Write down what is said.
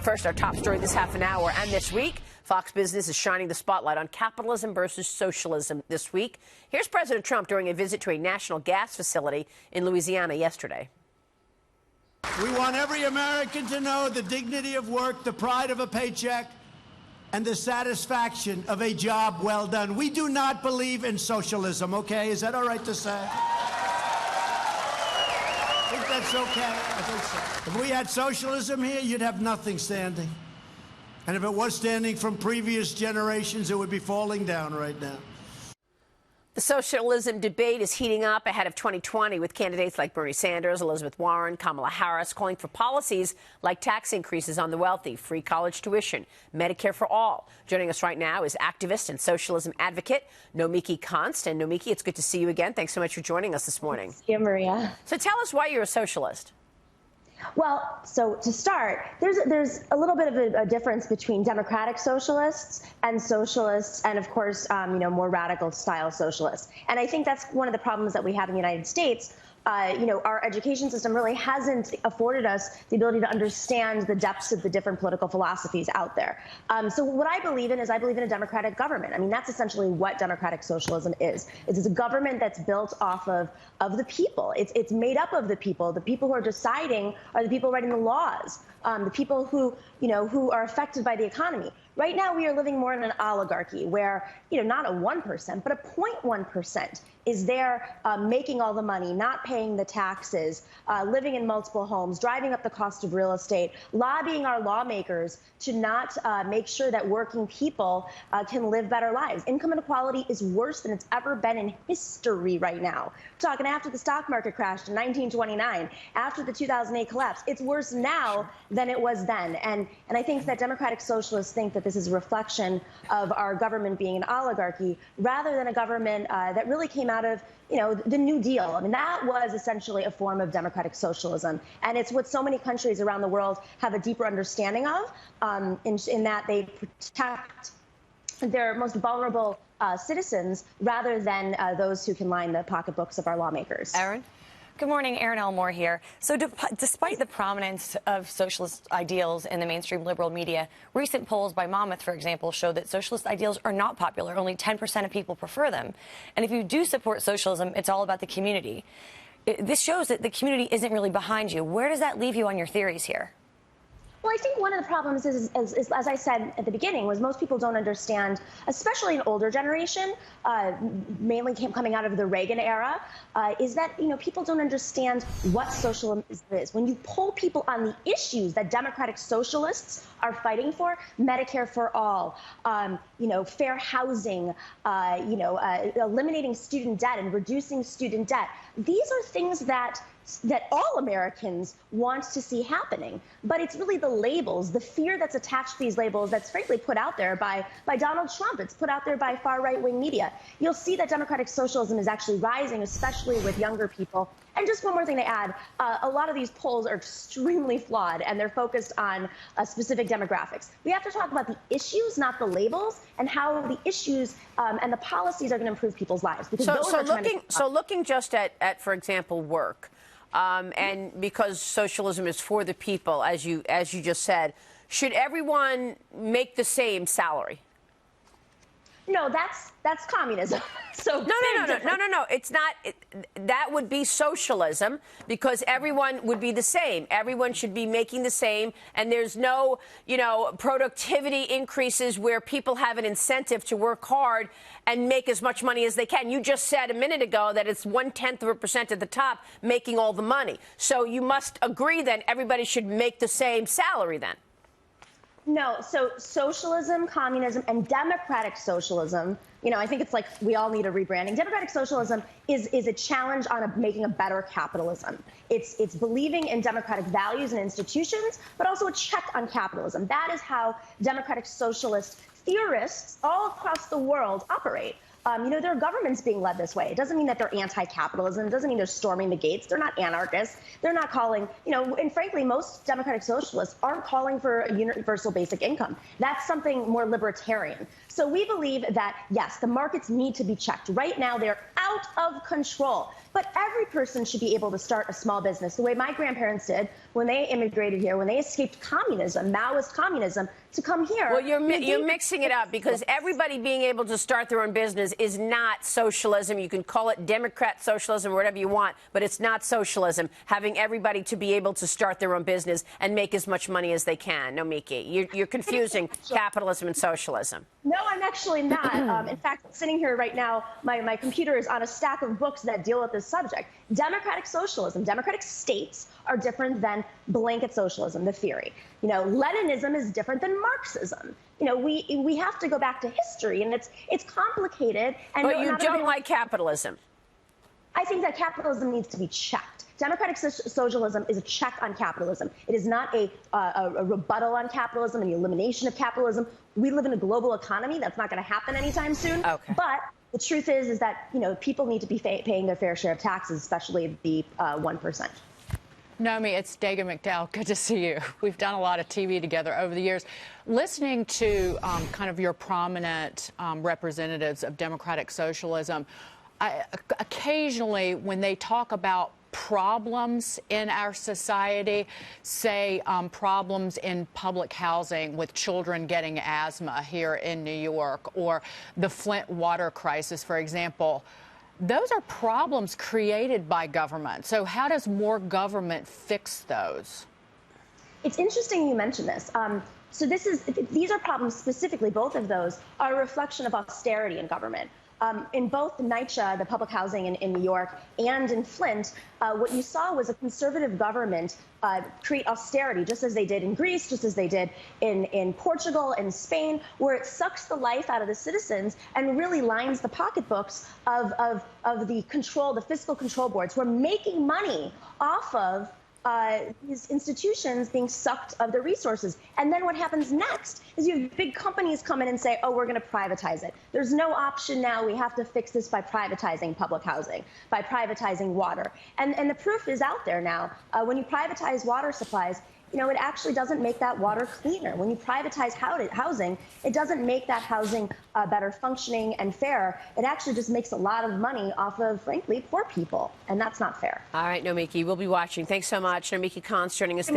First, our top story this half an hour and this week. Fox Business is shining the spotlight on capitalism versus socialism this week. Here's President Trump during a visit to a national gas facility in Louisiana yesterday. We want every American to know the dignity of work, the pride of a paycheck, and the satisfaction of a job well done. We do not believe in socialism, okay? Is that all right to say? I think that's okay. I think so. If we had socialism here, you'd have nothing standing. And if it was standing from previous generations, it would be falling down right now. The socialism debate is heating up ahead of 2020 with candidates like Bernie Sanders, Elizabeth Warren, Kamala Harris calling for policies like tax increases on the wealthy, free college tuition, Medicare for all. Joining us right now is activist and socialism advocate Nomiki Konst. And Nomiki, it's good to see you again. Thanks so much for joining us this morning. Thanks, Maria. So tell us why you're a socialist. Well, so to start, there's a little bit of a difference between democratic socialists and of course, more radical style socialists. And I think that's one of the problems that we have in the United States. Our education system really hasn't afforded us the ability to understand the depths of the different political philosophies out there. So what I believe in is I believe in a democratic government. I mean, that's essentially what democratic socialism is. It's a government that's built off of the people. It's made up of the people. The people who are deciding are the people writing the laws, the people who are affected by the economy. Right now, we are living more in an oligarchy where, not a 1%, but a 0.1% is there making all the money, not paying the taxes, living in multiple homes, driving up the cost of real estate, lobbying our lawmakers to not make sure that working people can live better lives. Income inequality is worse than it's ever been in history right now. We're talking after the stock market crashed in 1929, after the 2008 collapse. It's worse now than it was then. And I think that democratic socialists think that this is a reflection of our government being an oligarchy rather than a government that really came out of the New Deal. I mean, that was essentially a form of democratic socialism. And it's what so many countries around the world have a deeper understanding of, in that they protect their most vulnerable citizens rather than those who can line the pocketbooks of our lawmakers. Aaron? Good morning, Erin Elmore here. So despite the prominence of socialist ideals in the mainstream liberal media, recent polls by Monmouth, for example, show that socialist ideals are not popular. Only 10% of people prefer them. And if you do support socialism, it's all about the community. This shows that the community isn't really behind you. Where does that leave you on your theories here? Well, I think one of the problems is, as I said at the beginning, was most people don't understand, especially an older generation, mainly coming out of the Reagan era, is that, people don't understand what socialism is. When you poll people on the issues that democratic socialists are fighting for, Medicare for all, fair housing, eliminating student debt and reducing student debt, these are things that all Americans want to see happening. But it's really the labels, the fear that's attached to these labels that's frankly put out there by Donald Trump. It's put out there by far right-wing media. You'll see that democratic socialism is actually rising, especially with younger people. And just one more thing to add, a lot of these polls are extremely flawed, and they're focused on specific demographics. We have to talk about the issues, not the labels, and how the issues and the policies are going to improve people's lives. Because looking just at, for example, work, and because socialism is for the people, as you just said, should everyone make the same salary? No, that's communism. So no. It's not. That would be socialism because everyone would be the same. Everyone should be making the same, and there's no, productivity increases where people have an incentive to work hard and make as much money as they can. You just said a minute ago that it's 0.1% at the top making all the money. So you must agree then everybody should make the same salary then. No, so socialism, communism, and democratic socialism, I think it's like we all need a rebranding. Democratic socialism is a challenge on making a better capitalism. It's believing in democratic values and institutions, but also a check on capitalism. That is how democratic socialist theorists all across the world operate. There are governments being led this way. It doesn't mean that they're anti-capitalism. It doesn't mean they're storming the gates. They're not anarchists. They're not calling, and frankly, most democratic socialists aren't calling for a universal basic income. That's something more libertarian. So we believe that, yes, the markets need to be checked. Right now, they're out of control. But every person should be able to start a small business the way my grandparents did when they immigrated here, when they escaped communism, Maoist communism, to come here. Well, you're mixing it up, because everybody being able to start their own business is not socialism. You can call it Democrat socialism or whatever you want, but it's not socialism, having everybody to be able to start their own business and make as much money as they can. Nomiki, you're confusing capitalism and socialism. No, I'm actually not. In fact, sitting here right now, my computer is on a stack of books that deal with this subject. Democratic socialism, democratic states are different than blanket socialism, the theory. You know, Leninism is different than Marxism. You know, we have to go back to history, and it's complicated. And but you don't like capitalism. I think that capitalism needs to be checked. Democratic socialism is a check on capitalism. It is not a rebuttal on capitalism and the elimination of capitalism. We live in a global economy. That's not going to happen anytime soon. Okay. But the truth is that, you know, people need to be paying their fair share of taxes, especially the 1%. Nomi, it's Dagan McDowell. Good to see you. We've done a lot of TV together over the years. Listening to kind of your prominent representatives of democratic socialism, occasionally when they talk about problems in our society, say problems in public housing with children getting asthma here in New York, or the Flint water crisis, for example, those are problems created by government. So how does more government fix those? It's interesting you mention this. So these are problems specifically, both of those are a reflection of austerity in government. In both NYCHA, the public housing in New York, and in Flint, what you saw was a conservative government create austerity, just as they did in Greece, just as they did in Portugal and Spain, where it sucks the life out of the citizens and really lines the pocketbooks of the fiscal control boards, who are making money off of these institutions being sucked of their resources. And then what happens next is you have big companies come in and say, oh, we're going to privatize it. There's no option now. We have to fix this by privatizing public housing, by privatizing water. And the proof is out there now. When you privatize water supplies, you know, it actually doesn't make that water cleaner. When you privatize housing, it doesn't make that housing better functioning and fair. It actually just makes a lot of money off of, frankly, poor people. And that's not fair. All right, Nomiki, we'll be watching. Thanks so much. Nomiki Konst joining us there.